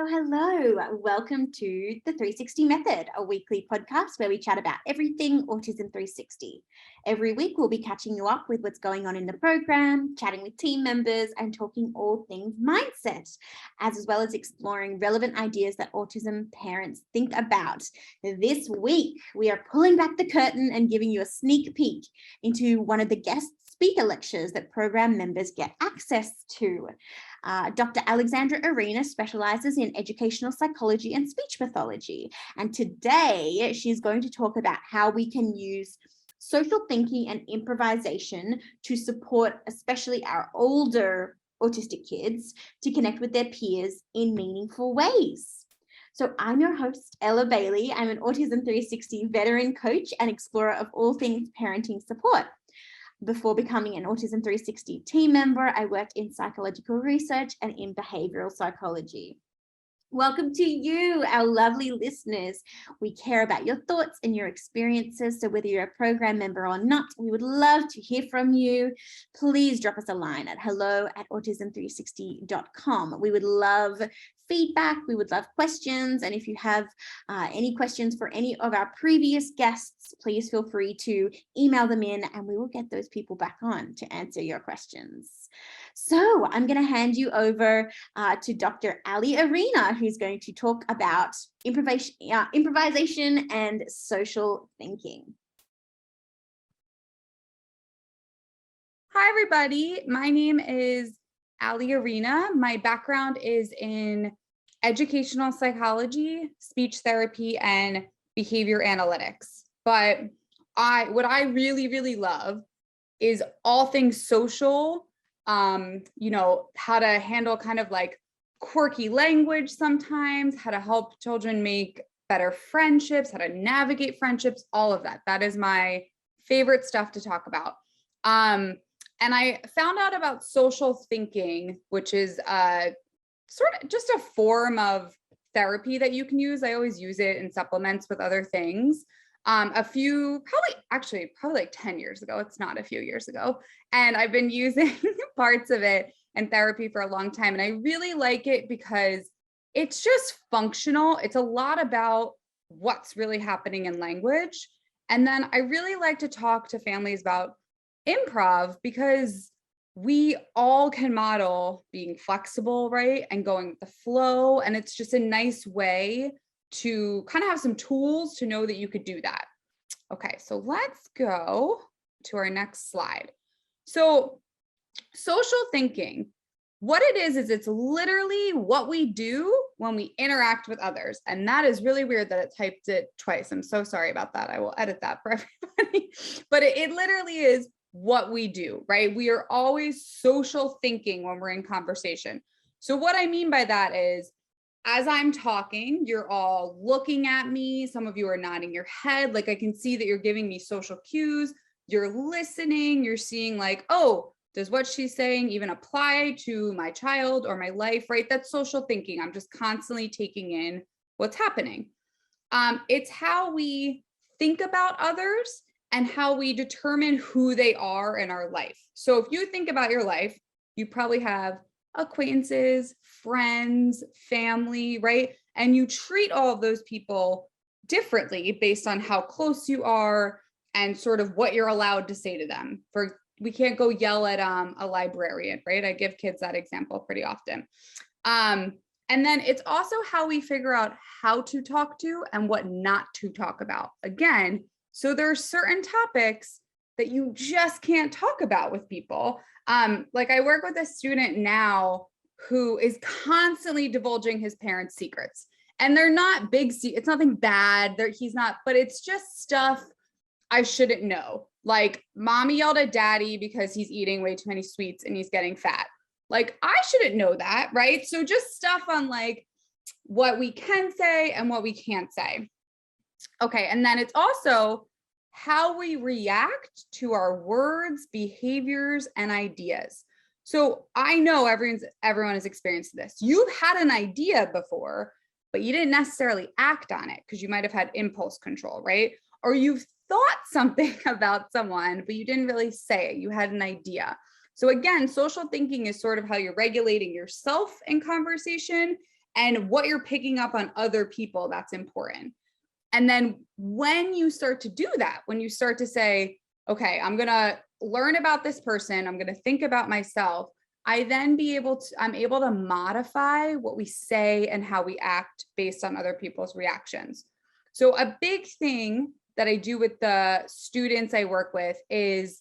Hello. Welcome to the 360 Method, a weekly podcast where we chat about everything Autism 360. Every week, we'll be catching you up with what's going on in the program, chatting with team members, and talking all things mindset, as well as exploring relevant ideas that autism parents think about. This week, we are pulling back the curtain and giving you a sneak peek into one of the guest speaker lectures that program members get access to. Dr. Alexandra Arena specialises in educational psychology and speech pathology. And today she's going to talk about how we can use social thinking and improvisation to support especially our older autistic kids to connect with their peers in meaningful ways. So I'm your host, Ella Bailey. I'm an Autism 360 veteran coach and explorer of all things parenting support. Before becoming an Autism 360 team member, I worked in psychological research and in behavioral psychology. Welcome to you, our lovely listeners. We care about your thoughts and your experiences. So whether you're a program member or not, we would love to hear from you. Please drop us a line at hello@autism360.com. We would love feedback. We would love questions. And if you have any questions for any of our previous guests, please feel free to email them in and we will get those people back on to answer your questions. So I'm going to hand you over to Dr. Ali Arena, who's going to talk about improvisation and social thinking. Hi, everybody. My name is Ali Arena. My background is in educational psychology, speech therapy, and behavior analytics. But what I really love is all things social, how to handle kind of like quirky language sometimes, how to help children make better friendships, how to navigate friendships, all of that. That is my favorite stuff to talk about. And I found out about social thinking, which is sort of just a form of therapy that you can use. I always use it in supplements with other things. Probably like 10 years ago. It's not a few years ago. And I've been using parts of it in therapy for a long time. And I really like it because it's just functional. It's a lot about what's really happening in language. And then I really like to talk to families about improv because we all can model being flexible, right? And going with the flow. And it's just a nice way to kind of have some tools to know that you could do that. Okay, so let's go to our next slide. So social thinking, what it is it's literally what we do when we interact with others. And that is really weird that it typed it twice. I'm so sorry about that. I will edit that for everybody. But it literally is what we do, right? We are always social thinking when we're in conversation. So what I mean by that is, as I'm talking, you're all looking at me. Some of you are nodding your head. Like I can see that you're giving me social cues. You're listening. You're seeing like, oh, does what she's saying even apply to my child or my life, right? That's social thinking. I'm just constantly taking in what's happening. It's how we think about others and how we determine who they are in our life. So if you think about your life, you probably have acquaintances, friends, family, right? And you treat all of those people differently based on how close you are and sort of what you're allowed to say to them. We can't go yell at a librarian, right? I give kids that example pretty often. And then it's also how we figure out how to talk to and what not to talk about. Again, so there are certain topics that you just can't talk about with people. Like I work with a student now who is constantly divulging his parents' secrets. And they're not big, it's nothing bad. But it's just stuff I shouldn't know. Like mommy yelled at daddy because he's eating way too many sweets and he's getting fat. Like I shouldn't know that, right? So just stuff on like what we can say and what we can't say. Okay, and then it's also how we react to our words, behaviors, and ideas. So I know everyone has experienced this. You've had an idea before, but you didn't necessarily act on it because you might have had impulse control, right? Or you've thought something about someone, but you didn't really say it. You had an idea. So again, social thinking is sort of how you're regulating yourself in conversation and what you're picking up on other people, that's important. And then when you start to do that, when you start to say, okay, I'm going to learn about this person, I'm going to think about myself, I'm able to modify what we say and how we act based on other people's reactions. So a big thing that I do with the students I work with is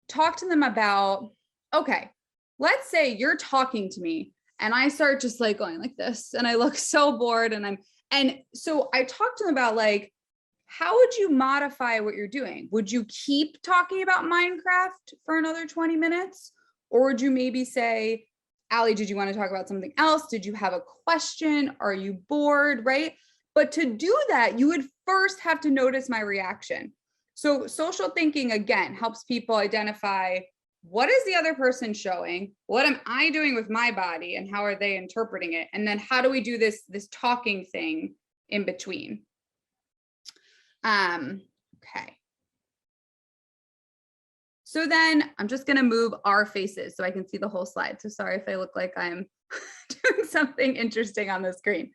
talk to them about, okay, let's say you're talking to me and I start just like going like this and I look so bored and so I talk to them about like, how would you modify what you're doing? Would you keep talking about Minecraft for another 20 minutes? Or would you maybe say, Allie, did you want to talk about something else? Did you have a question? Are you bored, right? But to do that, you would first have to notice my reaction. So social thinking, again, helps people identify what is the other person showing? What am I doing with my body? And how are they interpreting it? And then how do we do this talking thing in between? Okay. So then I'm just going to move our faces so I can see the whole slide. So sorry if I look like I'm doing something interesting on the screen.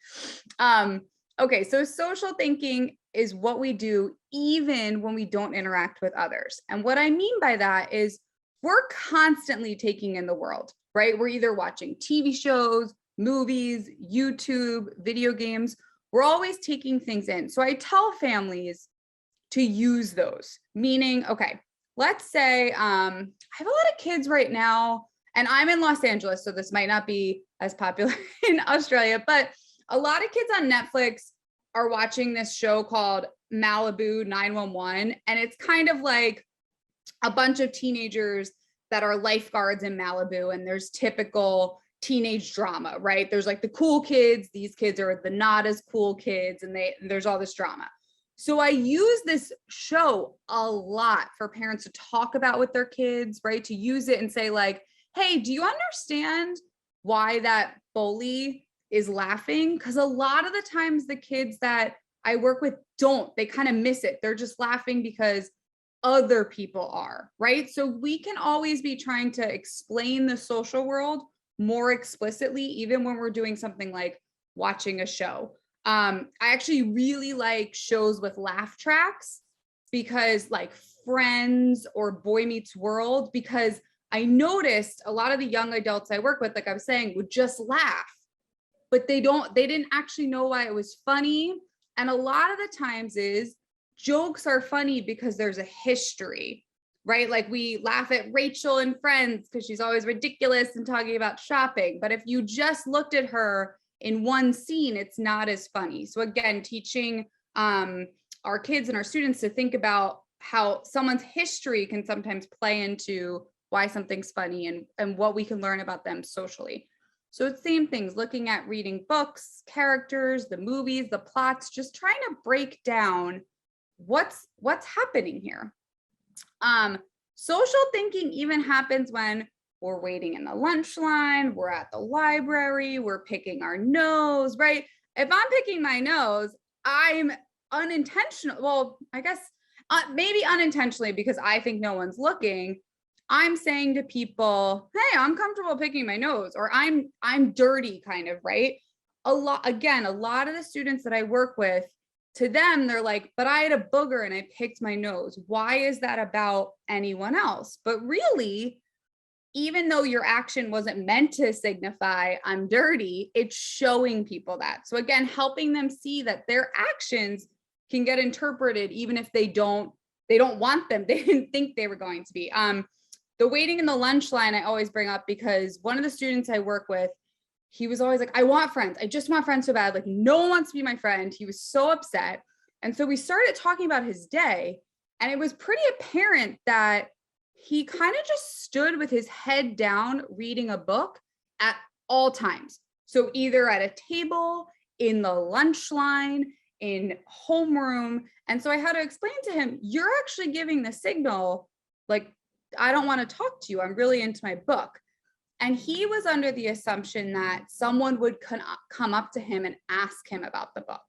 Okay, so social thinking is what we do even when we don't interact with others. And what I mean by that is we're constantly taking in the world, right? We're either watching TV shows, movies, YouTube, video games. We're always taking things in. So I tell families to use those, meaning, okay, let's say I have a lot of kids right now, and I'm in Los Angeles, so this might not be as popular in Australia, but a lot of kids on Netflix are watching this show called Malibu 911, and it's kind of like a bunch of teenagers that are lifeguards in Malibu, and there's typical teenage drama, right? There's like the cool kids, these kids are the not as cool kids, and there's all this drama. So I use this show a lot for parents to talk about with their kids, right? To use it and say like, hey, do you understand why that bully is laughing? Because a lot of the times the kids that I work with they kind of miss it. They're just laughing because other people are, right? So we can always be trying to explain the social world more explicitly, even when we're doing something like watching a show. I actually really like shows with laugh tracks, because like Friends or Boy Meets World, because I noticed a lot of the young adults I work with, like I was saying, would just laugh, but they didn't actually know why it was funny. And a lot of the times jokes are funny because there's a history, right? Like we laugh at Rachel in Friends because she's always ridiculous and talking about shopping. But if you just looked at her in one scene, it's not as funny. So again, teaching our kids and our students to think about how someone's history can sometimes play into why something's funny and what we can learn about them socially. So it's same things, looking at reading books, characters, the movies, the plots, just trying to break down what's happening here. Social thinking even happens when we're waiting in the lunch line, we're at the library, we're picking our nose, right? If I'm picking my nose, I'm unintentional. Well, I guess maybe unintentionally, because I think no one's looking. I'm saying to people, hey, I'm comfortable picking my nose, or I'm dirty, kind of, right? A lot of the students that I work with, to them, they're like, but I had a booger and I picked my nose. Why is that about anyone else? But really, even though your action wasn't meant to signify I'm dirty, it's showing people that. So again, helping them see that their actions can get interpreted, even if they don't want them. They didn't think they were going to be. The waiting in the lunch line, I always bring up, because one of the students I work with, he was always like, I want friends. I just want friends so bad. Like, no one wants to be my friend. He was so upset. And so we started talking about his day, and it was pretty apparent that he kind of just stood with his head down reading a book at all times. So either at a table, in the lunch line, in homeroom. And so I had to explain to him, you're actually giving the signal, like, I don't want to talk to you. I'm really into my book. And he was under the assumption that someone would come up to him and ask him about the book.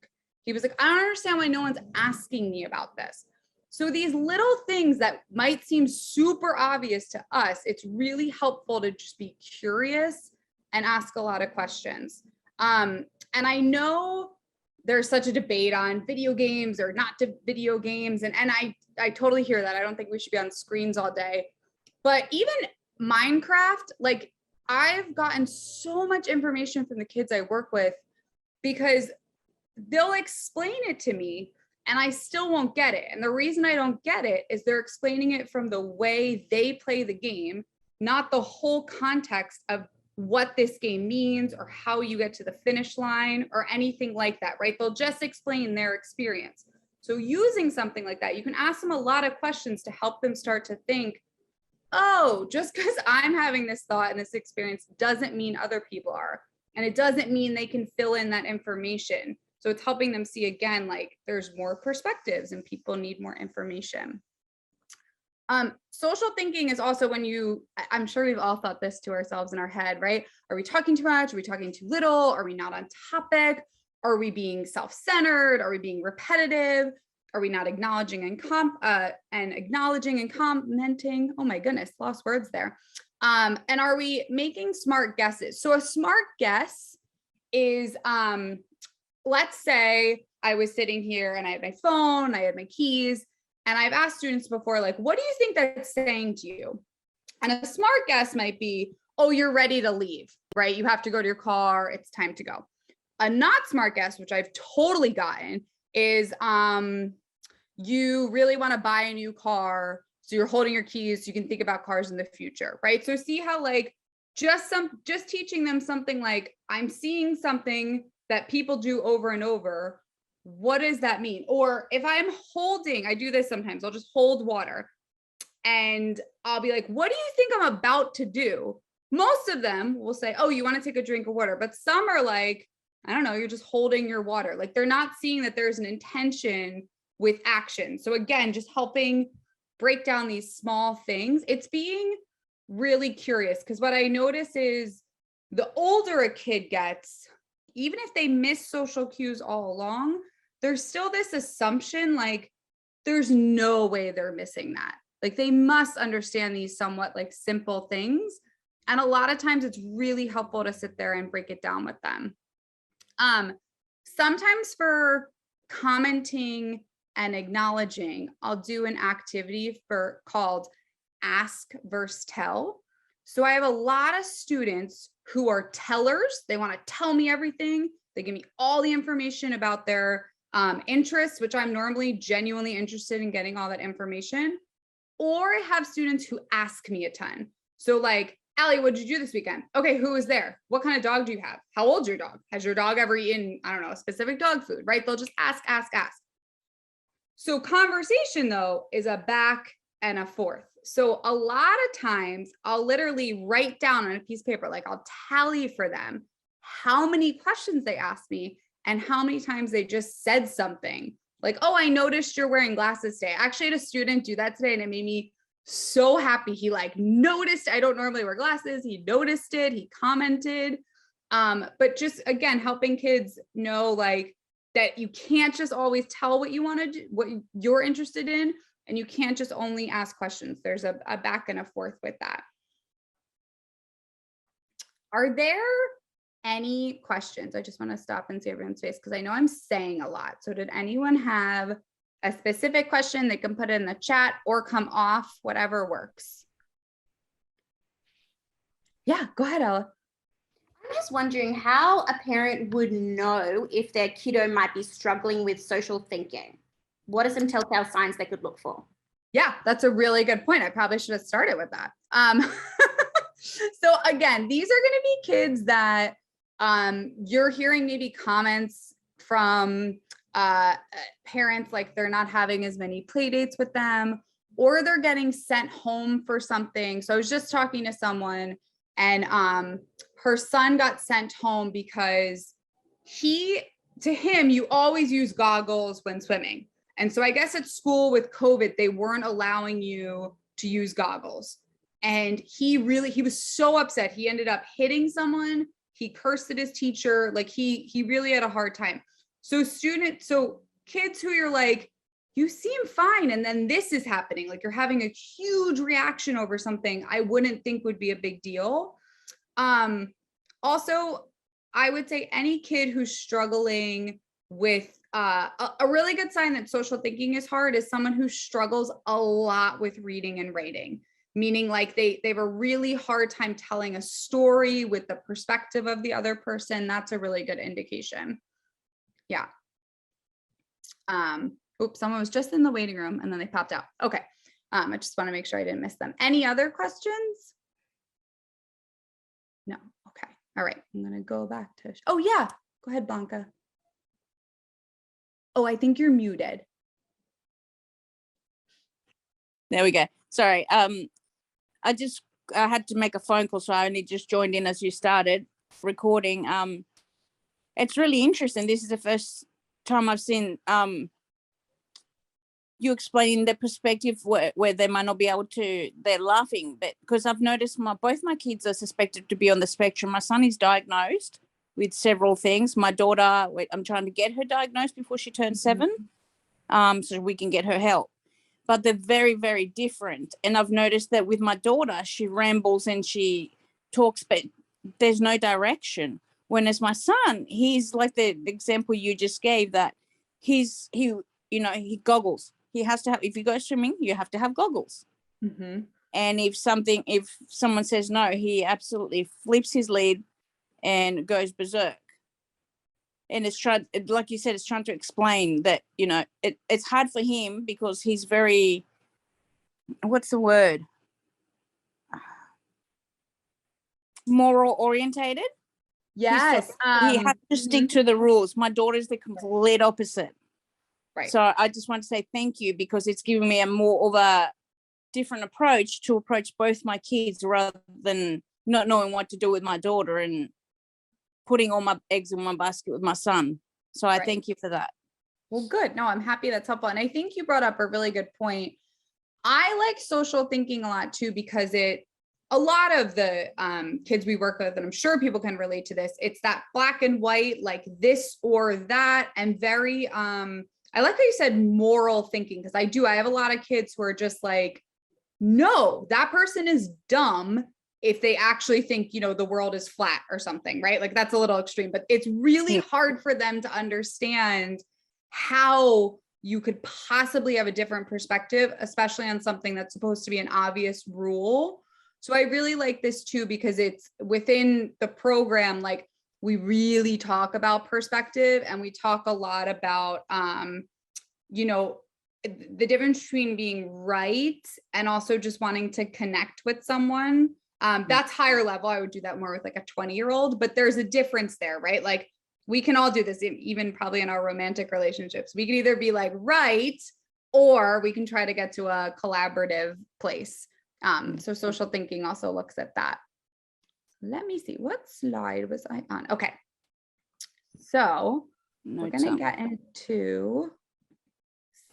He was like, I don't understand why no one's asking me about this. So these little things that might seem super obvious to us, it's really helpful to just be curious and ask a lot of questions. And And I know there's such a debate on video games or not to video games. And I totally hear that. I don't think we should be on screens all day. But even Minecraft, like I've gotten so much information from the kids I work with because they'll explain it to me and I still won't get it. And the reason I don't get it is they're explaining it from the way they play the game, not the whole context of what this game means or how you get to the finish line or anything like that, right? They'll just explain their experience. So using something like that, you can ask them a lot of questions to help them start to think, oh, just because I'm having this thought and this experience doesn't mean other people are. And it doesn't mean they can fill in that information. So it's helping them see again, like there's more perspectives and people need more information. Social thinking is also when I'm sure we've all thought this to ourselves in our head, right? Are we talking too much? Are we talking too little? Are we not on topic? Are we being self-centered? Are we being repetitive? Are we not acknowledging and acknowledging and commenting? Oh my goodness, lost words there. And are we making smart guesses? So a smart guess is, let's say I was sitting here and I had my phone, I had my keys, and I've asked students before, like, what do you think that's saying to you? And a smart guess might be, oh, you're ready to leave, right? You have to go to your car, it's time to go. A not smart guess, which I've totally gotten, is you really want to buy a new car, so you're holding your keys so you can think about cars in the future, right? So see how like just teaching them something like, I'm seeing something that people do over and over. What does that mean? Or if I'm I do this sometimes, I'll just hold water and I'll be like, what do you think I'm about to do? Most of them will say, oh, you want to take a drink of water. But some are like, I don't know, you're just holding your water. Like they're not seeing that there's an intention with action. So again, just helping break down these small things. It's being really curious because what I notice is the older a kid gets, even if they miss social cues all along, there's still this assumption like there's no way they're missing that. Like they must understand these somewhat like simple things. And a lot of times it's really helpful to sit there and break it down with them. Sometimes for commenting and acknowledging, I'll do an activity called ask versus tell. So I have a lot of students who are tellers. They want to tell me everything. They give me all the information about their interests, which I'm normally genuinely interested in getting all that information. Or I have students who ask me a ton. So like, Allie, what did you do this weekend? Okay, who was there? What kind of dog do you have? How old's your dog? Has your dog ever eaten, I don't know, a specific dog food, right? They'll just ask. So conversation though is a back and a forth. So a lot of times I'll literally write down on a piece of paper, like I'll tally for them how many questions they asked me and how many times they just said something like, oh, I noticed you're wearing glasses today. I actually had a student do that today and it made me so happy. He like noticed I don't normally wear glasses. He noticed it. He commented. But just again, helping kids know like that you can't just always tell what you want to do, what you're interested in, and you can't just only ask questions. There's a back and a forth with that. Are there any questions? I just want to stop and see everyone's face because I know I'm saying a lot. So did anyone have a specific question? They can put it in the chat or come off, whatever works. Yeah, go ahead, Ella. I'm just wondering how a parent would know if their kiddo might be struggling with social thinking. What are some telltale signs they could look for? Yeah, that's a really good point. I probably should have started with that. So again, these are going to be kids that you're hearing maybe comments from parents like they're not having as many play dates with them, or they're getting sent home for something. So I was just talking to someone and her son got sent home because to him, you always use goggles when swimming. And so I guess at school with COVID, they weren't allowing you to use goggles. And he was so upset. He ended up hitting someone. He cursed at his teacher. Like he really had a hard time. So kids who you're like, you seem fine. And then this is happening. Like you're having a huge reaction over something I wouldn't think would be a big deal. Also, I would say any kid who's struggling with a really good sign that social thinking is hard is someone who struggles a lot with reading and writing, meaning like they have a really hard time telling a story with the perspective of the other person. That's a really good indication. Yeah. Oops, someone was just in the waiting room and then they popped out. Okay. I just want to make sure I didn't miss them. Any other questions? No. Okay. All right. I'm going to go back to, oh yeah, go ahead, Blanca. Oh, I think you're muted. There we go. Sorry. I had to make a phone call, so I only just joined in as you started recording. It's really interesting. This is the first time I've seen you explaining the perspective where they might not be able to, they're laughing, but because I've noticed both my kids are suspected to be on the spectrum. My son is diagnosed with several things. My daughter, I'm trying to get her diagnosed before she turns 7, so we can get her help. But they're very, very different. And I've noticed that with my daughter, she rambles and she talks, but there's no direction. When as my son, he's like the example you just gave, that he goggles. He has to have, if you go swimming, you have to have goggles. Mm-hmm. And if someone says no, he absolutely flips his lid and goes berserk. And it's trying, like you said, it's trying to explain that, it's hard for him because he's very, what's the word? Moral orientated. Yes. He has to stick to the rules. My daughter's the complete opposite. Right. So I just want to say thank you, because it's given me a more of a different approach to approach both my kids, rather than not knowing what to do with my daughter and putting all my eggs in one basket with my son. So I thank you for that. Well, good. No, I'm happy that's helpful. And I think you brought up a really good point. I like social thinking a lot too, because a lot of the kids we work with, and I'm sure people can relate to this, it's that black and white, like this or that, and very, I like how you said moral thinking, because I have a lot of kids who are just like, no, that person is dumb if they actually think, the world is flat or something, right? Like that's a little extreme, but it's really hard for them to understand how you could possibly have a different perspective, especially on something that's supposed to be an obvious rule. So I really like this too, because it's within the program, like we really talk about perspective, and we talk a lot about, the difference between being right and also just wanting to connect with someone. That's higher level. I would do that more with like a 20-year-old, but there's a difference there, right? Like we can all do this, even probably in our romantic relationships. We can either be like right, or we can try to get to a collaborative place. So social thinking also looks at that. Let me see, what slide was I on? Okay. So we're going to get into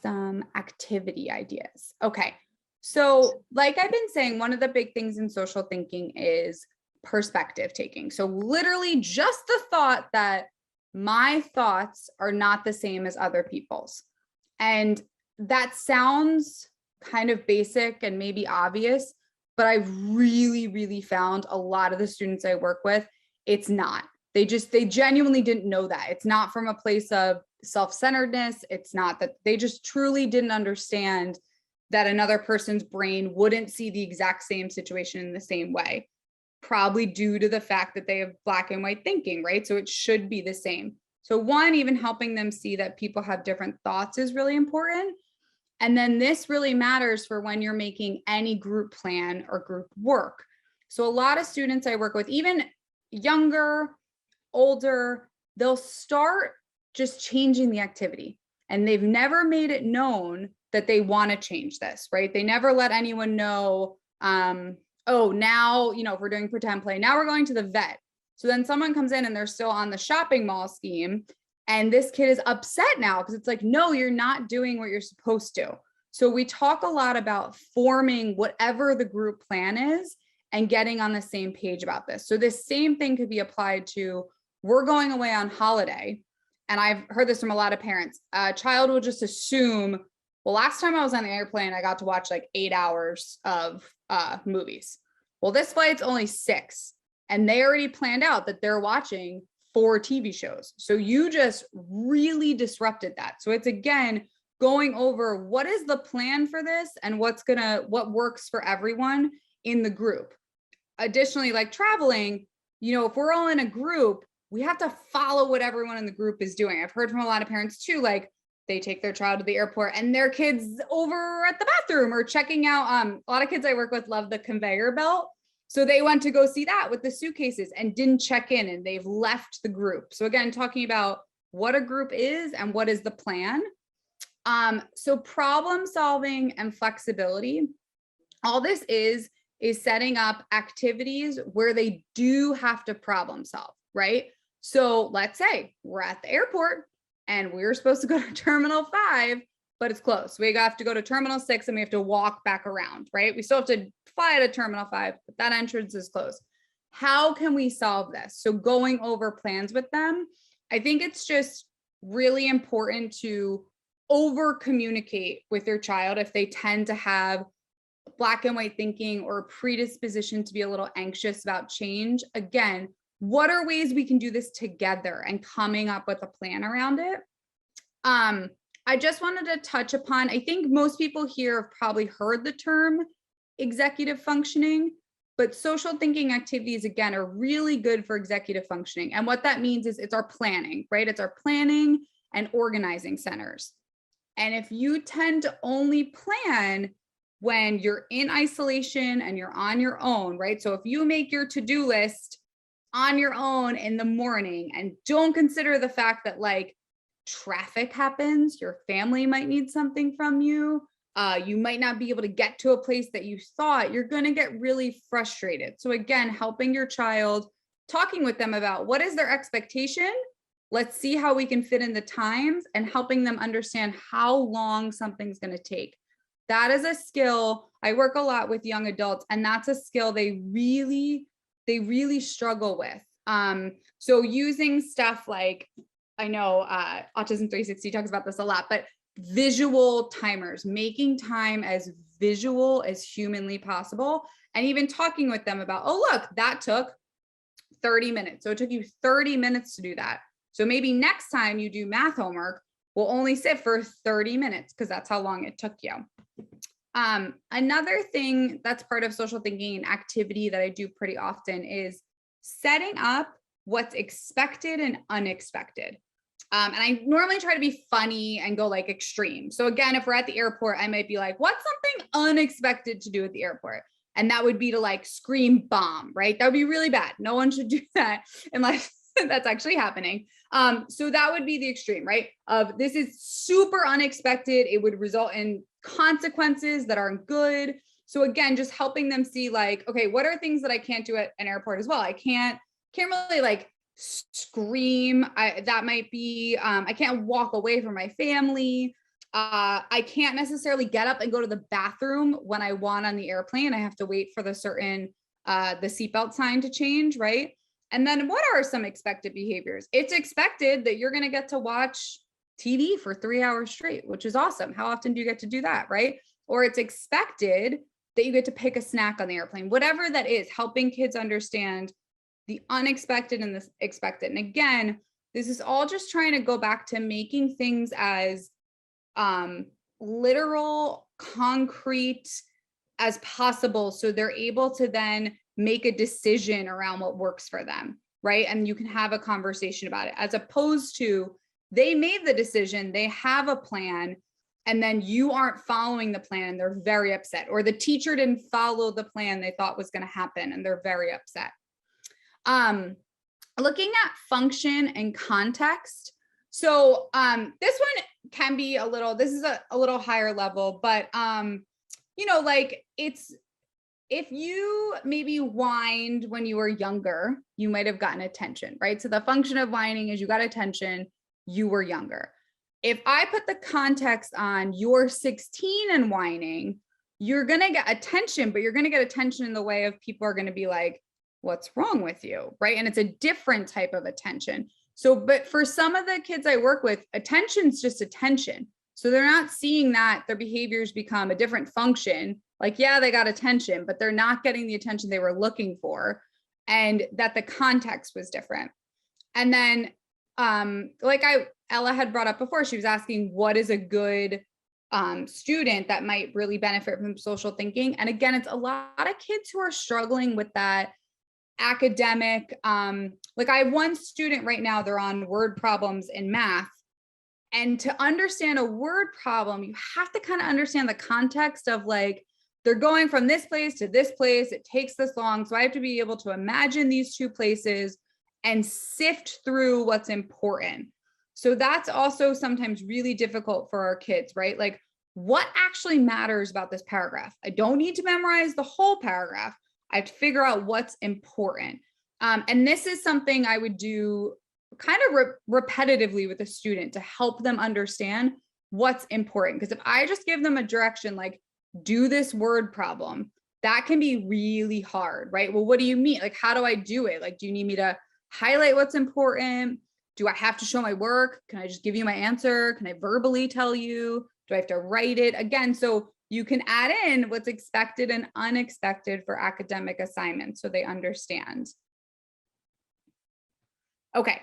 some activity ideas. Okay. So like I've been saying, one of the big things in social thinking is perspective taking. So literally just the thought that my thoughts are not the same as other people's. And that sounds kind of basic and maybe obvious, but I've really, really found a lot of the students I work with, it's not. They genuinely didn't know that. It's not from a place of self-centeredness. It's not that they just truly didn't understand that another person's brain wouldn't see the exact same situation in the same way, probably due to the fact that they have black and white thinking, right? So it should be the same. So one, even helping them see that people have different thoughts is really important. And then this really matters for when you're making any group plan or group work. So a lot of students I work with, even younger, older, they'll start just changing the activity, and they've never made it known that they want to change this, right? They never let anyone know, oh, now, if we're doing pretend play, now we're going to the vet. So then someone comes in and they're still on the shopping mall scheme, and this kid is upset now because it's like, no, you're not doing what you're supposed to. So we talk a lot about forming whatever the group plan is and getting on the same page about this. So this same thing could be applied to, we're going away on holiday. And I've heard this from a lot of parents. A child will just assume, well, last time I was on the airplane, I got to watch like 8 hours of movies. Well, this flight's only 6. And they already planned out that they're watching 4 TV shows. So you just really disrupted that. So it's, again, going over what is the plan for this and what works for everyone in the group. Additionally, like traveling, if we're all in a group, we have to follow what everyone in the group is doing. I've heard from a lot of parents too, like they take their child to the airport and their kids over at the bathroom or checking out. A lot of kids I work with love the conveyor belt. So they went to go see that with the suitcases and didn't check in, and they've left the group. So again, talking about what a group is and what is the plan. So problem solving and flexibility, all this is setting up activities where they do have to problem solve, right? So let's say we're at the airport and we're supposed to go to Terminal 5, but it's closed. We have to go to Terminal 6 and we have to walk back around, right? We still have to fly to Terminal 5, but that entrance is closed. How can we solve this? So going over plans with them, I think it's just really important to over communicate with your child if they tend to have black and white thinking or predisposition to be a little anxious about change. Again, what are ways we can do this together and coming up with a plan around it? I just wanted to touch upon, I think most people here have probably heard the term executive functioning, but social thinking activities, again, are really good for executive functioning. And what that means is it's our planning, right? It's our planning and organizing centers. And if you tend to only plan when you're in isolation and you're on your own, right? So if you make your to-do list on your own in the morning and don't consider the fact that like traffic happens, your family might need something from you, you might not be able to get to a place that you thought, you're going to get really frustrated. So again, helping your child, talking with them about what is their expectation, let's see how we can fit in the times, and helping them understand how long something's going to take. That is a skill. I work a lot with young adults, and that's a skill they really struggle with. So using stuff like, I know Autism 360 talks about this a lot, but visual timers, making time as visual as humanly possible, and even talking with them about, oh, look, that took 30 minutes. So it took you 30 minutes to do that. So maybe next time you do math homework, we'll only sit for 30 minutes because that's how long it took you. Another thing that's part of social thinking and activity that I do pretty often is setting up what's expected and unexpected. And I normally try to be funny and go like extreme. So again, if we're at the airport, I might be like, what's something unexpected to do at the airport? And that would be to like scream bomb, right? That would be really bad. No one should do that unless that's actually happening. So that would be the extreme, right? Of this is super unexpected. It would result in consequences that aren't good. So again, just helping them see like, okay, what are things that I can't do at an airport as well? I can't really like scream. That might be, I can't walk away from my family. I can't necessarily get up and go to the bathroom when I want on the airplane. I have to wait for the seatbelt sign to change, right? And then what are some expected behaviors? It's expected that you're going to get to watch TV for 3 hours straight, which is awesome. How often do you get to do that, right? Or it's expected that you get to pick a snack on the airplane, whatever that is, helping kids understand the unexpected and the expected. And again, this is all just trying to go back to making things as literal, concrete as possible, so they're able to then make a decision around what works for them, right? And you can have a conversation about it, as opposed to they made the decision, they have a plan, and then you aren't following the plan and they're very upset, or the teacher didn't follow the plan they thought was going to happen and they're very upset. Looking at function and context. So this one can be this is a little higher level, but like if you maybe whined when you were younger, you might have gotten attention, right? So the function of whining is you got attention, you were younger. If I put the context on you're 16 and whining, you're going to get attention, but you're going to get attention in the way of people are going to be like, what's wrong with you, right? And it's a different type of attention. So, but for some of the kids I work with, attention's just attention. So they're not seeing that their behaviors become a different function. Like, yeah, they got attention, but they're not getting the attention they were looking for, and that the context was different. And then, Ella had brought up before, she was asking, what is a good student that might really benefit from social thinking? And again, it's a lot of kids who are struggling with that academic, like I have one student right now, they're on word problems in math. And to understand a word problem, you have to kind of understand the context of like, they're going from this place to this place. It takes this long. So I have to be able to imagine these two places and sift through what's important. So that's also sometimes really difficult for our kids, right? Like, what actually matters about this paragraph? I don't need to memorize the whole paragraph. I have to figure out what's important. And this is something I would do kind of repetitively with a student to help them understand what's important. Because if I just give them a direction, like do this word problem, that can be really hard, right? Well, what do you mean? Like, how do I do it? Like, do you need me to highlight what's important? Do I have to show my work? Can I just give you my answer? Can I verbally tell you? Do I have to write it? Again, so you can add in what's expected and unexpected for academic assignments so they understand. Okay,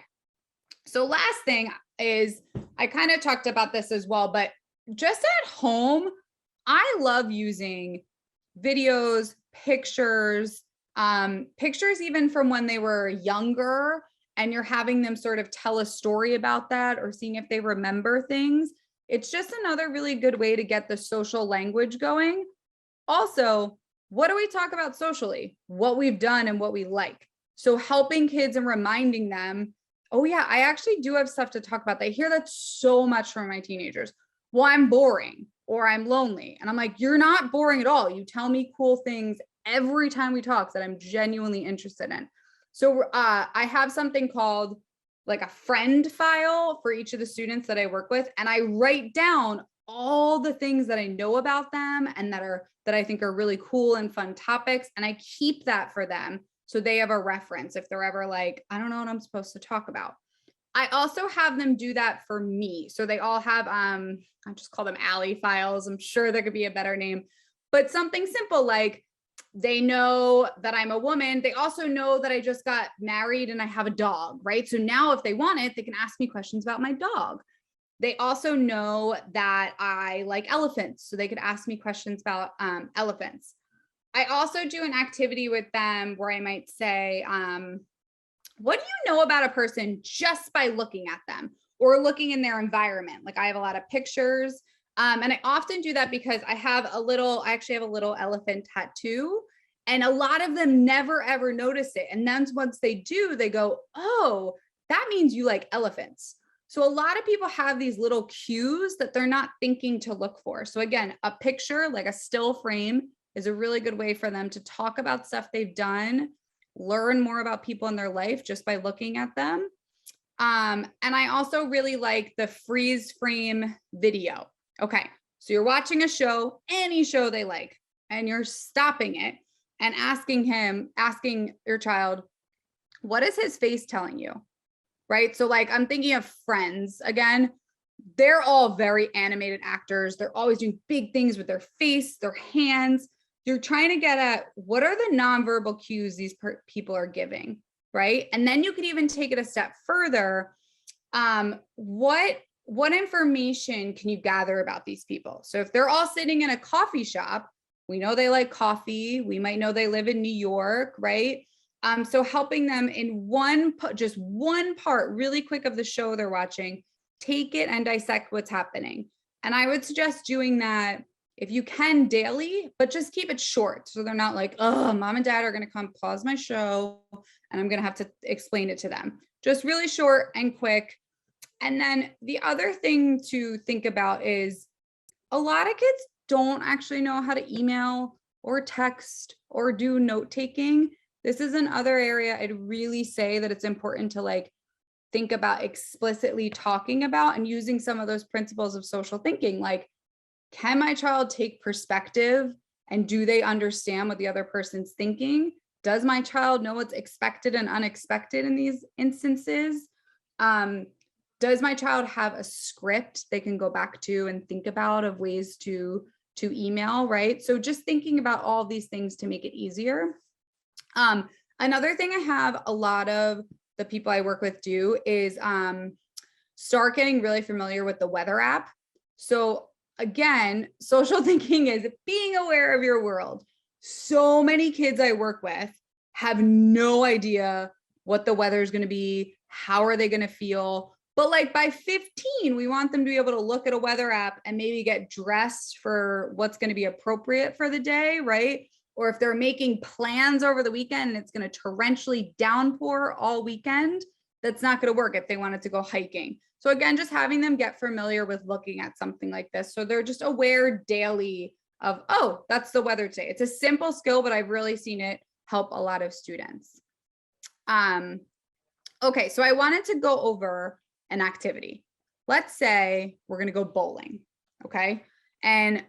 so last thing is, I kind of talked about this as well, but just at home, I love using videos, pictures even from when they were younger, and you're having them sort of tell a story about that or seeing if they remember things. It's just another really good way to get the social language going. Also, what do we talk about socially? What we've done and what we like. So helping kids and reminding them, oh yeah, I actually do have stuff to talk about. I hear that so much from my teenagers. Well, I'm boring or I'm lonely. And I'm like, you're not boring at all. You tell me cool things every time we talk that I'm genuinely interested in. So I have something called like a friend file for each of the students that I work with. And I write down all the things that I know about them and that I think are really cool and fun topics. And I keep that for them so they have a reference if they're ever like, I don't know what I'm supposed to talk about. I also have them do that for me. So they all have, I just call them Allie files. I'm sure there could be a better name, but something simple like, they know that I'm a woman. They also know that I just got married and I have a dog, right? So now if they want it, they can ask me questions about my dog. They also know that I like elephants. So they could ask me questions about elephants. I also do an activity with them where I might say, what do you know about a person just by looking at them or looking in their environment? Like I have a lot of pictures. And I often do that because I actually have a little elephant tattoo, and a lot of them never ever notice it. And then once they do, they go, oh, that means you like elephants. So a lot of people have these little cues that they're not thinking to look for. So again, a picture, like a still frame, is a really good way for them to talk about stuff they've done, learn more about people in their life just by looking at them. And I also really like the freeze frame video. Okay, so you're watching a show, any show they like, and you're stopping it and asking your child, what is his face telling you? Right? So like, I'm thinking of Friends again. They're all very animated actors. They're always doing big things with their face, their hands. You're trying to get at what are the nonverbal cues these people are giving, right? And then you could even take it a step further. What information can you gather about these people? So if they're all sitting in a coffee shop, we know they like coffee. We might know they live in New York, right? So helping them in just one part really quick of the show they're watching, take it and dissect what's happening. And I would suggest doing that if you can daily, but just keep it short. So they're not like, oh, mom and dad are going to come pause my show and I'm going to have to explain it to them. Just really short and quick. And then the other thing to think about is a lot of kids don't actually know how to email or text or do note taking. This is another area I'd really say that it's important to like think about explicitly talking about and using some of those principles of social thinking. Like, can my child take perspective and do they understand what the other person's thinking? Does my child know what's expected and unexpected in these instances? Does my child have a script they can go back to and think about of ways to email, right? So just thinking about all these things to make it easier. Another thing I have a lot of the people I work with do is start getting really familiar with the weather app. So again, social thinking is being aware of your world. So many kids I work with have no idea what the weather is going to be. How are they going to feel? But like by 15, we want them to be able to look at a weather app and maybe get dressed for what's going to be appropriate for the day, right? Or if they're making plans over the weekend and it's going to torrentially downpour all weekend, that's not going to work if they wanted to go hiking. So again, just having them get familiar with looking at something like this. So they're just aware daily of, oh, that's the weather today. It's a simple skill, but I've really seen it help a lot of students. Okay, so I wanted to go over an activity. Let's say we're going to go bowling. Okay. And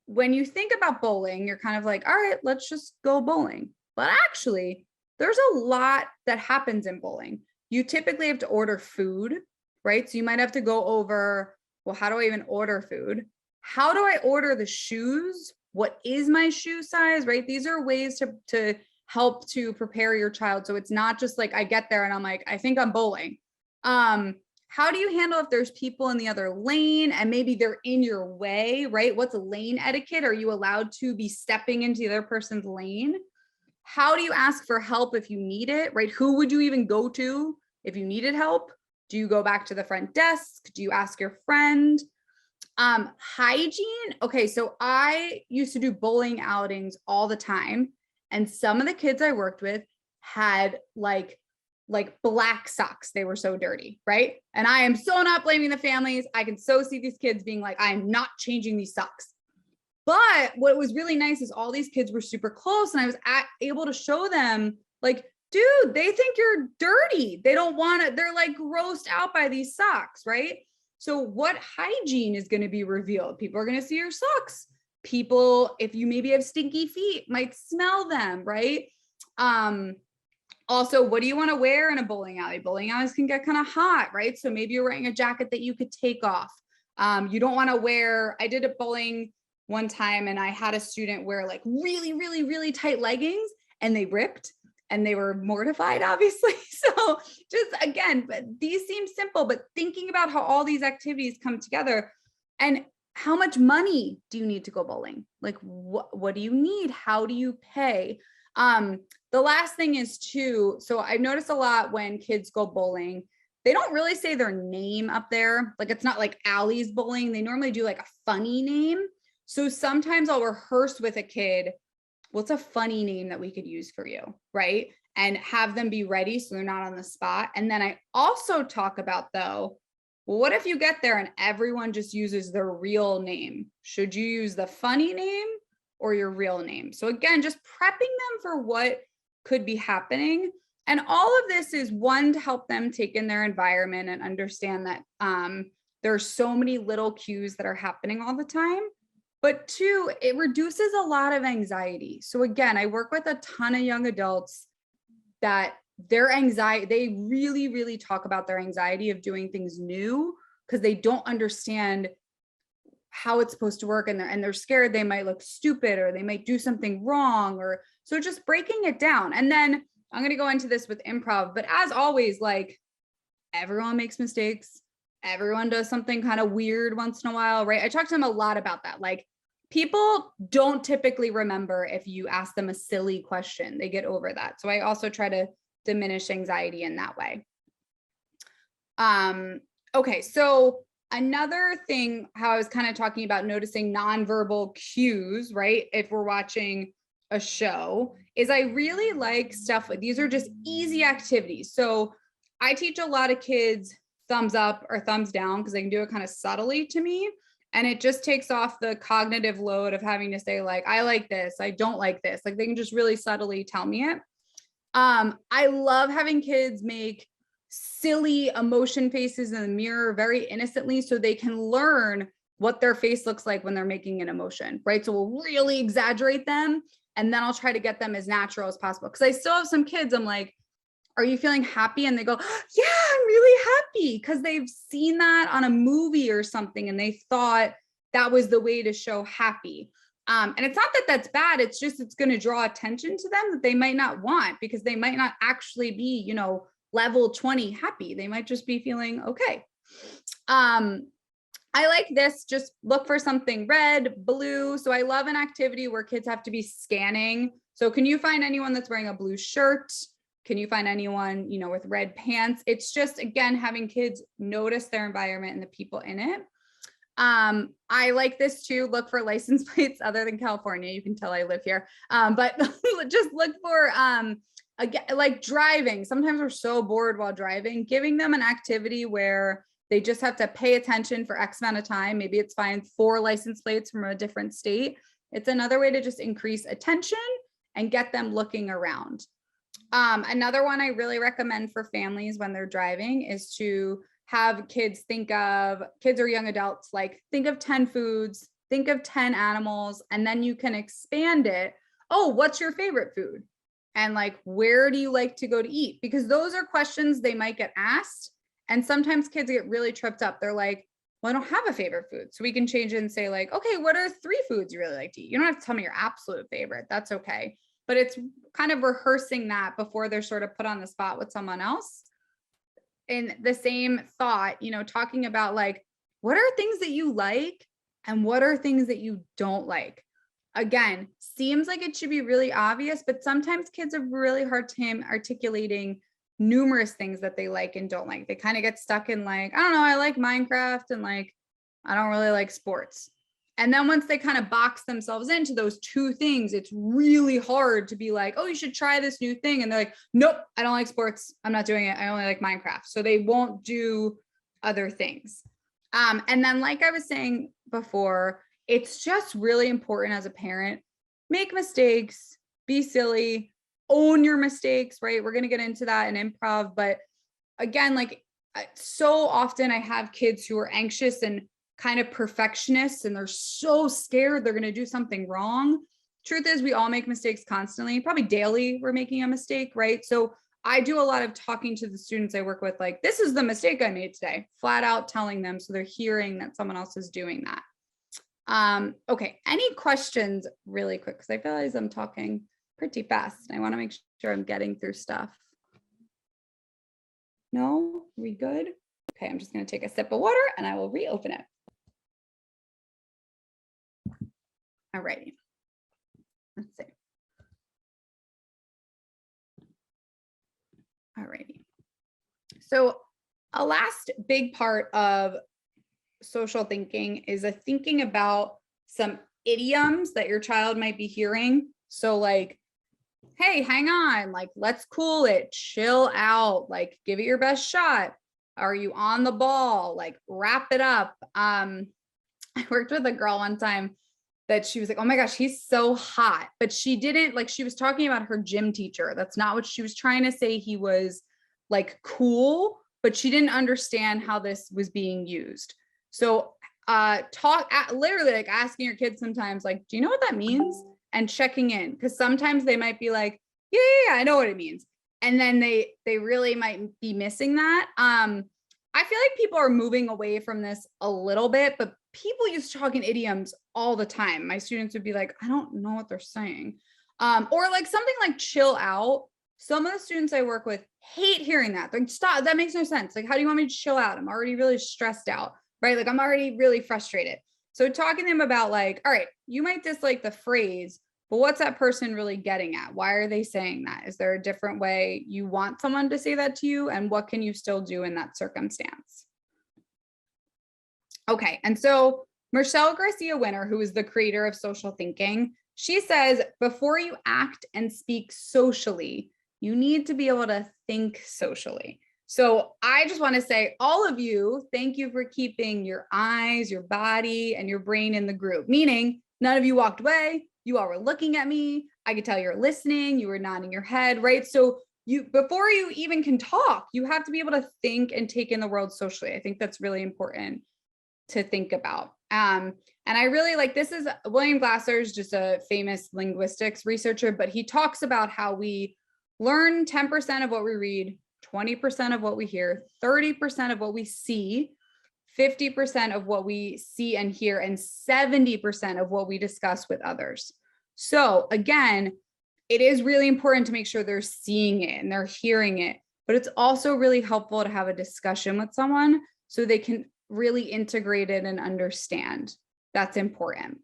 when you think about bowling, you're kind of like, all right, let's just go bowling. But actually, there's a lot that happens in bowling. You typically have to order food, right? So you might have to go over, well, how do I even order food? How do I order the shoes? What is my shoe size, right? These are ways to help to prepare your child. So it's not just like I get there and I'm like, I think I'm bowling. How do you handle if there's people in the other lane and maybe they're in your way, right? What's lane etiquette? Are you allowed to be stepping into the other person's lane? How do you ask for help if you need it, right? Who would you even go to if you needed help? Do you go back to the front desk? Do you ask your friend? Hygiene. Okay, so I used to do bowling outings all the time. And some of the kids I worked with had like black socks. They were so dirty, right? And I am so not blaming the families. I can so see these kids being like, I'm not changing these socks. But what was really nice is all these kids were super close and I was able to show them like, dude, they think you're dirty. They don't want it. They're like grossed out by these socks, right? So what hygiene is going to be revealed? People are going to see your socks. People, if you maybe have stinky feet, might smell them, right? Also, what do you want to wear in a bowling alley? Bowling alleys can get kind of hot, right? So maybe you're wearing a jacket that you could take off. You don't want to wear, I did a bowling one time and I had a student wear like really, really, really tight leggings and they ripped and they were mortified, obviously. So just again, but these seem simple, but thinking about how all these activities come together and how much money do you need to go bowling? Like what do you need? How do you pay? The last thing is too, so I've noticed a lot when kids go bowling, they don't really say their name up there. Like it's not like Allie's bowling. They normally do like a funny name. So sometimes I'll rehearse with a kid, what's a funny name that we could use for you, right? And have them be ready so they're not on the spot. And then I also talk about though, well, what if you get there and everyone just uses their real name? Should you use the funny name or your real name? So again, just prepping them for what could be happening. And all of this is one, to help them take in their environment and understand that there's so many little cues that are happening all the time. But two, it reduces a lot of anxiety. So again, I work with a ton of young adults that their anxiety, they really, really talk about their anxiety of doing things new because they don't understand how it's supposed to work and they're scared they might look stupid or they might do something wrong, or so just breaking it down. And then I'm going to go into this with improv, but as always, like everyone makes mistakes. Everyone does something kind of weird once in a while, right? I talk to them a lot about that. Like people don't typically remember if you ask them a silly question, they get over that. So I also try to diminish anxiety in that way. Okay, so another thing, how I was kind of talking about noticing nonverbal cues, right? If we're watching a show, is I really like stuff. These are just easy activities. So I teach a lot of kids thumbs up or thumbs down because they can do it kind of subtly to me. And it just takes off the cognitive load of having to say like, I like this, I don't like this. Like they can just really subtly tell me it. I love having kids make silly emotion faces in the mirror very innocently so they can learn what their face looks like when they're making an emotion, right? So we'll really exaggerate them and then I'll try to get them as natural as possible. Because I still have some kids, I'm like, are you feeling happy? And they go, yeah, I'm really happy, because they've seen that on a movie or something and they thought that was the way to show happy. And it's not that that's bad. It's just, it's going to draw attention to them that they might not want, because they might not actually be, you know, level 20 happy. They might just be feeling okay. I like this, just look for something red, blue. So I love an activity where kids have to be scanning. So can you find anyone that's wearing a blue shirt? Can you find anyone, you know, with red pants? It's just, again, having kids notice their environment and the people in it. I like this too. Look for license plates other than California. You can tell I live here. But just look for, again, like driving. Sometimes we're so bored while driving, giving them an activity where they just have to pay attention for X amount of time. Maybe it's find 4 license plates from a different state. It's another way to just increase attention and get them looking around. Another one I really recommend for families when they're driving is to have kids kids or young adults, like think of 10 foods, think of 10 animals, and then you can expand it. Oh, what's your favorite food? And like, where do you like to go to eat? Because those are questions they might get asked. And sometimes kids get really tripped up. They're like, well, I don't have a favorite food. So we can change it and say like, okay, what are 3 foods you really like to eat? You don't have to tell me your absolute favorite. That's okay. But it's kind of rehearsing that before they're sort of put on the spot with someone else. In the same thought, you know, talking about like, what are things that you like and what are things that you don't like? Again, seems like it should be really obvious, but sometimes kids have really hard time articulating numerous things that they like and don't like. They kind of get stuck in like, I don't know, I like Minecraft and like, I don't really like sports. And then once they kind of box themselves into those 2 things, it's really hard to be like, oh, you should try this new thing. And they're like, nope, I don't like sports. I'm not doing it. I only like Minecraft. So they won't do other things. And then like I was saying before, it's just really important as a parent, make mistakes, be silly, own your mistakes, right? We're going to get into that in improv. But again, like so often I have kids who are anxious and kind of perfectionists and they're so scared they're going to do something wrong. Truth is, we all make mistakes constantly, probably daily we're making a mistake, right? So I do a lot of talking to the students I work with, like, this is the mistake I made today, flat out telling them so they're hearing that someone else is doing that. Okay, any questions really quick? Because I feel like I'm talking pretty fast. I want to make sure I'm getting through stuff. No, we good? Okay, I'm just going to take a sip of water and I will reopen it. All righty. Let's see. All righty. So a last big part of social thinking is a thinking about some idioms that your child might be hearing. So like, hey, hang on, like, let's cool it, chill out, like, give it your best shot. Are you on the ball? Like, wrap it up. I worked with a girl one time that she was like, oh my gosh, he's so hot. But she didn't, like, she was talking about her gym teacher. That's not what she was trying to say. He was like cool, but she didn't understand how this was being used. So literally like asking your kids sometimes, like, do you know what that means? And checking in, because sometimes they might be like, yeah, I know what it means. And then they really might be missing that. I feel like people are moving away from this a little bit, but people used to talk in idioms all the time. My students would be like, I don't know what they're saying. Or like something like chill out. Some of the students I work with hate hearing that. Like, stop, that makes no sense. Like, how do you want me to chill out? I'm already really stressed out, right? Like, I'm already really frustrated. So talking to them about like, all right, you might dislike the phrase, but what's that person really getting at? Why are they saying that? Is there a different way you want someone to say that to you? And what can you still do in that circumstance? Okay, and so Michelle Garcia Winner, who is the creator of social thinking, she says, before you act and speak socially, you need to be able to think socially. So I just want to say, all of you, thank you for keeping your eyes, your body, and your brain in the group, meaning none of you walked away. You all were looking at me. I could tell you're listening. You were nodding your head, right? So before you even can talk, you have to be able to think and take in the world socially. I think that's really important to think about. And I really like, this is William Glasser's just a famous linguistics researcher, but he talks about how we learn 10% of what we read, 20% of what we hear, 30% of what we see, 50% of what we see and hear, and 70% of what we discuss with others. So again, it is really important to make sure they're seeing it and they're hearing it. but it's also really helpful to have a discussion with someone so they can really integrate it and understand. That's important.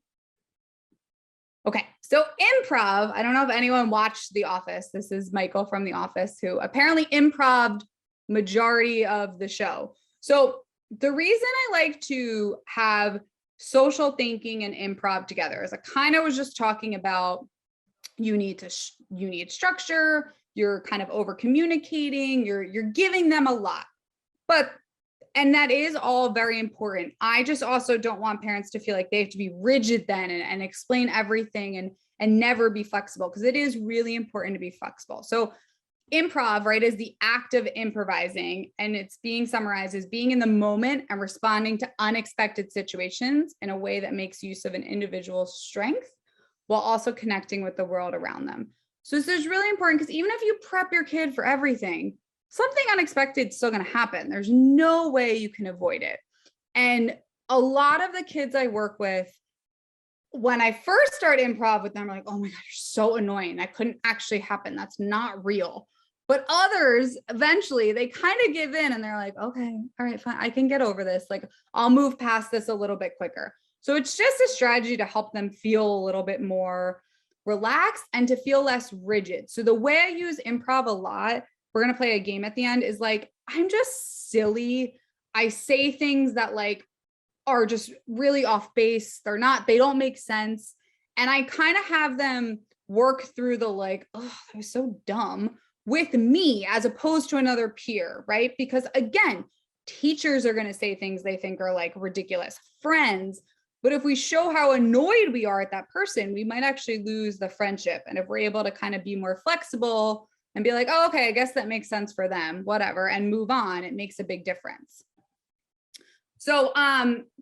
Okay, so improv, I don't know if anyone watched The Office. This is Michael from The Office, who apparently improved majority of the show. So the reason I like to have social thinking and improv together is I kind of was just talking about you need structure, you're kind of over communicating, you're giving them a lot. And that is all very important. I just also don't want parents to feel like they have to be rigid then and explain everything and never be flexible, because it is really important to be flexible. So improv, right, is the act of improvising, and it's being summarized as being in the moment and responding to unexpected situations in a way that makes use of an individual's strength while also connecting with the world around them. So this is really important, because even if you prep your kid for everything, something unexpected is still going to happen. There's no way you can avoid it. And a lot of the kids I work with, when I first started improv with them, are like, oh my God, you're so annoying. That couldn't actually happen. That's not real. But others, eventually, they kind of give in and they're like, okay, all right, fine. I can get over this. Like, I'll move past this a little bit quicker. So it's just a strategy to help them feel a little bit more relaxed and to feel less rigid. So the way I use improv a lot, we're going to play a game at the end, is like, I'm just silly. I say things that like are just really off base. They don't make sense. And I kind of have them work through the like, oh, that was so dumb with me as opposed to another peer, right? Because again, teachers are going to say things they think are like ridiculous, friends. But if we show how annoyed we are at that person, we might actually lose the friendship. And if we're able to kind of be more flexible and be like, oh, okay, I guess that makes sense for them, whatever, and move on, it makes a big difference. So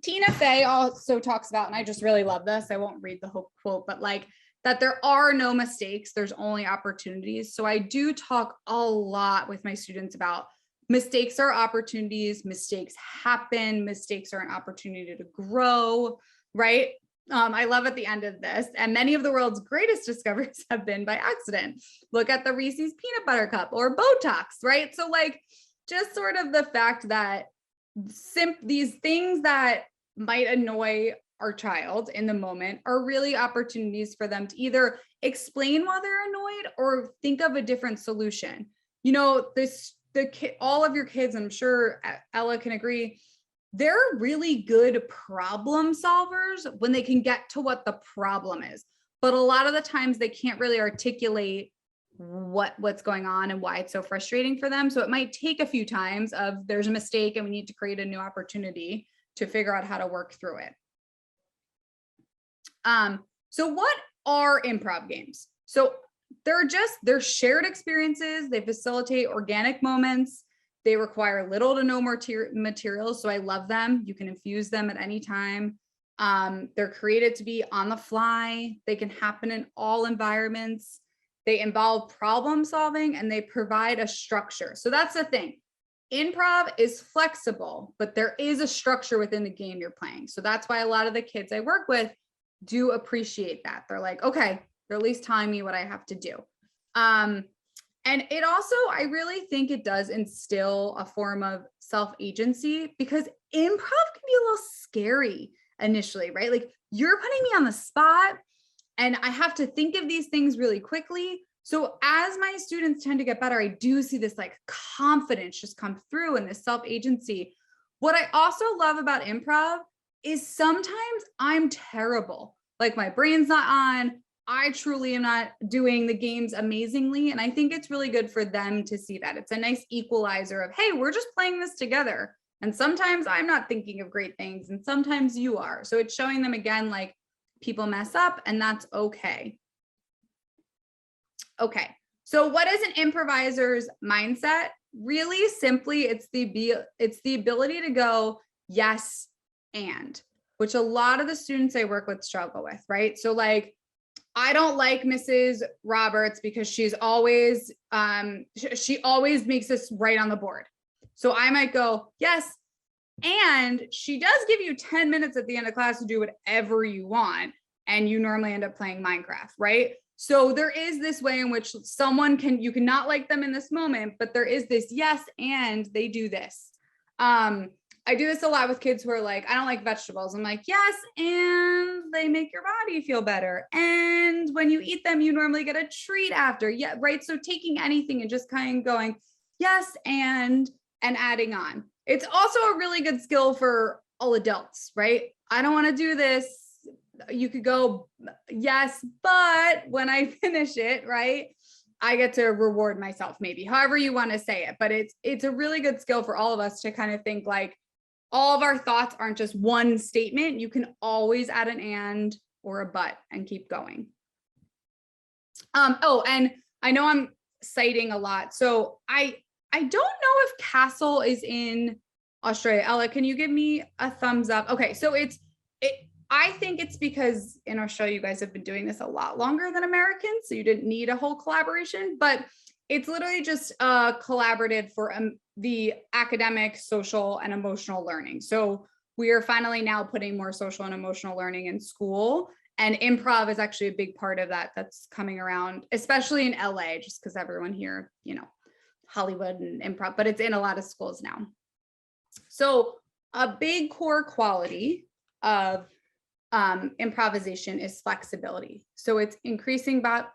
Tina Fey also talks about, and I just really love this, I won't read the whole quote, but like that there are no mistakes, there's only opportunities. So I do talk a lot with my students about mistakes are opportunities, mistakes happen, mistakes are an opportunity to grow, right? I love at the end of this, and many of the world's greatest discoveries have been by accident. Look at the Reese's peanut butter cup or Botox, right? So like just sort of the fact that these things that might annoy our child in the moment are really opportunities for them to either explain why they're annoyed or think of a different solution. You know, all of your kids, I'm sure Ella can agree, they're really good problem solvers when they can get to what the problem is. But a lot of the times they can't really articulate what's going on and why it's so frustrating for them. So it might take a few times of there's a mistake and we need to create a new opportunity to figure out how to work through it. So what are improv games? So they're shared experiences. They facilitate organic moments. They require little to no materials. So I love them. You can infuse them at any time. They're created to be on the fly. They can happen in all environments. They involve problem solving and they provide a structure. So that's the thing. Improv is flexible, but there is a structure within the game you're playing. So that's why a lot of the kids I work with do appreciate that. They're like, okay, they're at least telling me what I have to do. And it also, I really think it does instill a form of self-agency, because improv can be a little scary initially, right? Like you're putting me on the spot and I have to think of these things really quickly. So as my students tend to get better, I do see this like confidence just come through and this self-agency. What I also love about improv is sometimes I'm terrible. Like my brain's not on. I truly am not doing the games amazingly. And I think it's really good for them to see that. It's a nice equalizer of, hey, we're just playing this together. And sometimes I'm not thinking of great things and sometimes you are. So it's showing them again, like people mess up and that's okay. Okay, so what is an improviser's mindset? Really simply, it's the ability to go yes and, which a lot of the students I work with struggle with, right? So like, I don't like Mrs. Roberts because she's always, she always makes us right on the board. So I might go, yes, and she does give you 10 minutes at the end of class to do whatever you want. and you normally end up playing Minecraft, right? So there is this way in which you cannot like them in this moment, but there is this yes, and they do this. I do this a lot with kids who are like, I don't like vegetables. I'm like, yes, and they make your body feel better. And when you eat them, you normally get a treat after. Yeah, right. So taking anything and just kind of going, yes, and adding on. It's also a really good skill for all adults, right? I don't want to do this. You could go, yes, but when I finish it, right, I get to reward myself, maybe however you want to say it. But it's a really good skill for all of us to kind of think like all of our thoughts aren't just one statement. You can always add an and or a but and keep going. Oh, and I know I'm citing a lot. So I don't know if Castle is in Australia. Ella, can you give me a thumbs up? Okay, so I think it's because in Australia, you guys have been doing this a lot longer than Americans, so you didn't need a whole collaboration, but it's literally just collaborative for the academic, social, and emotional learning. So we are finally now putting more social and emotional learning in school, and improv is actually a big part of that that's coming around, especially in LA, just because everyone here, Hollywood and improv, but it's in a lot of schools now. So a big core quality of improvisation is flexibility. So it's increasing positive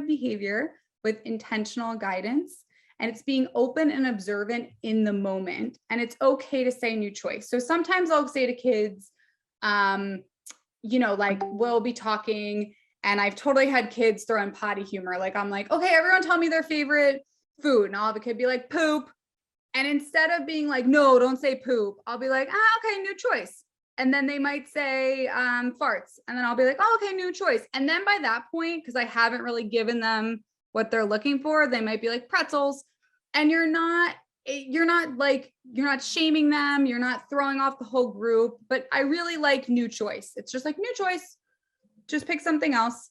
behavior with intentional guidance, and it's being open and observant in the moment. And it's okay to say new choice. So sometimes I'll say to kids, like we'll be talking, and I've totally had kids throw in potty humor. Like I'm like, okay, everyone tell me their favorite food. And I'll have a kid be like, poop. And instead of being like, no, don't say poop, I'll be like, okay, new choice. And then they might say farts. And then I'll be like, oh, okay, new choice. And then by that point, because I haven't really given them what they're looking for, they might be like pretzels. And you're not shaming them. You're not throwing off the whole group. But I really like new choice. It's just like new choice. Just pick something else.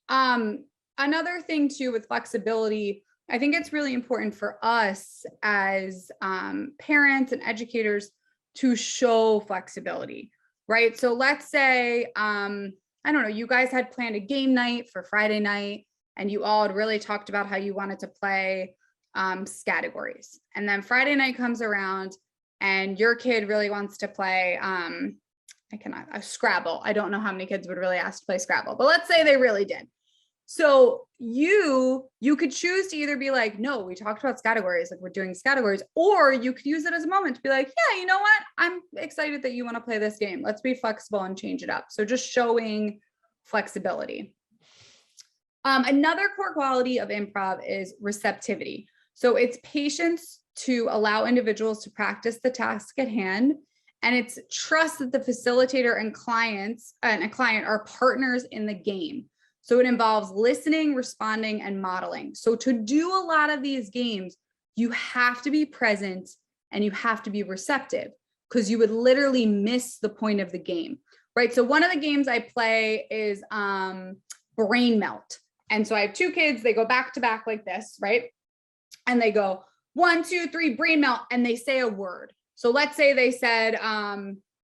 Another thing too with flexibility, I think it's really important for us as parents and educators to show flexibility, right? So let's say, I don't know, you guys had planned a game night for Friday night, and you all had really talked about how you wanted to play categories. And then Friday night comes around and your kid really wants to play, Scrabble. I don't know how many kids would really ask to play Scrabble, but let's say they really did. So you could choose to either be like, no, we talked about categories, like we're doing categories, or you could use it as a moment to be like, yeah, you know what? I'm excited that you want to play this game. Let's be flexible and change it up. So just showing flexibility. Another core quality of improv is receptivity. So it's patience to allow individuals to practice the task at hand. And it's trust that the facilitator and a client are partners in the game. So it involves listening, responding, and modeling. So to do a lot of these games, you have to be present and you have to be receptive, because you would literally miss the point of the game, right? So one of the games I play is brain melt. And so I have two kids, they go back to back like this, right? And they go 1, 2, 3, brain melt, and they say a word. So let's say they said, I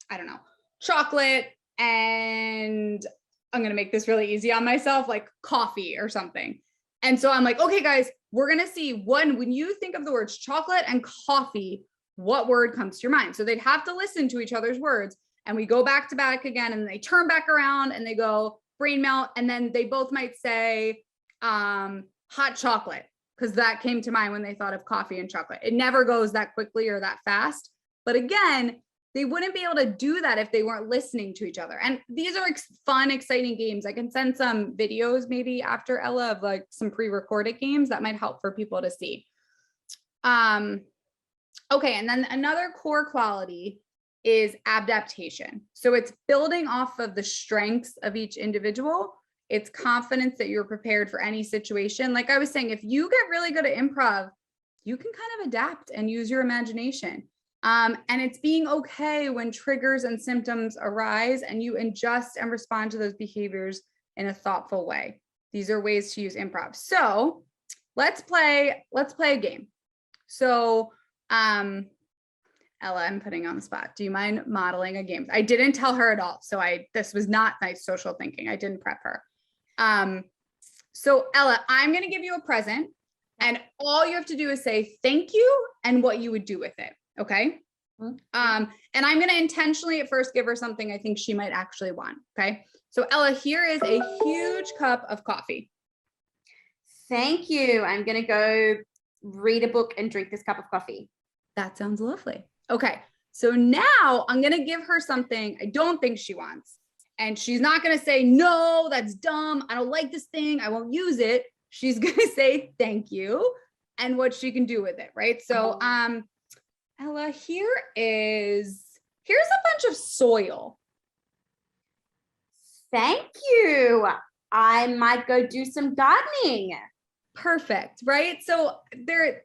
don't know, chocolate, and I'm going to make this really easy on myself, like coffee or something. And so I'm like, okay, guys, we're going to see when you think of the words chocolate and coffee, what word comes to your mind? So they'd have to listen to each other's words, and we go back to back again, and they turn back around and they go brain melt. And then they both might say hot chocolate, because that came to mind when they thought of coffee and chocolate. It never goes that quickly or that fast. But again, they wouldn't be able to do that if they weren't listening to each other. And these are fun, exciting games. I can send some videos maybe after Ella of like some pre-recorded games that might help for people to see. Okay, and then another core quality is adaptation. So it's building off of the strengths of each individual. It's confidence that you're prepared for any situation. Like I was saying, if you get really good at improv, you can kind of adapt and use your imagination. And it's being okay when triggers and symptoms arise, and you adjust and respond to those behaviors in a thoughtful way. These are ways to use improv. So let's play a game. So Ella, Ella, I'm putting you on the spot. Do you mind modeling a game? I didn't tell her at all. So this was not nice social thinking. I didn't prep her. So Ella, I'm going to give you a present and all you have to do is say thank you and what you would do with it. Okay. And I'm going to intentionally at first give her something I think she might actually want. Okay. So Ella, here is a huge cup of coffee. Thank you. I'm going to go read a book and drink this cup of coffee. That sounds lovely. Okay. So now I'm going to give her something I don't think she wants. And she's not going to say, no, that's dumb. I don't like this thing. I won't use it. She's going to say thank you and what she can do with it. Right. So, Ella, here's a bunch of soil. Thank you. I might go do some gardening. Perfect. Right. So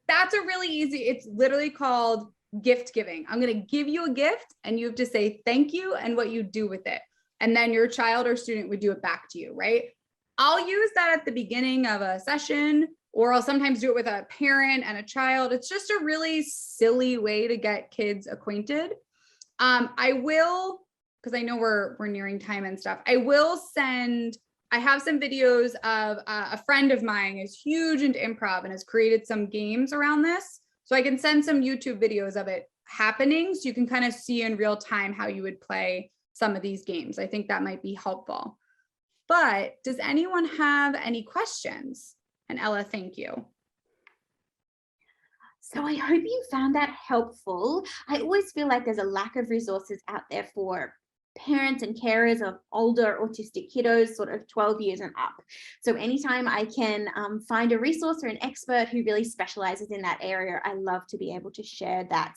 that's a really easy, it's literally called gift giving. I'm going to give you a gift and you have to say thank you and what you do with it. And then your child or student would do it back to you, right? I'll use that at the beginning of a session, or I'll sometimes do it with a parent and a child. It's just a really silly way to get kids acquainted. I will, because I know we're nearing time and stuff, I have some videos of a friend of mine is huge into improv and has created some games around this. So I can send some YouTube videos of it happening so you can kind of see in real time how you would play some of these games. I think that might be helpful. But does anyone have any questions? And Ella, thank you. So I hope you found that helpful. I always feel like there's a lack of resources out there for parents and carers of older autistic kiddos, sort of 12 years and up. So anytime I can find a resource or an expert who really specializes in that area, I love to be able to share that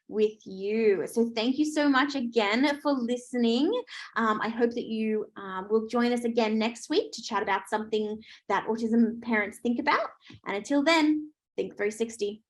with you. So thank you so much again for listening. I hope that you will join us again next week to chat about something that autism parents think about. And until then, think 360.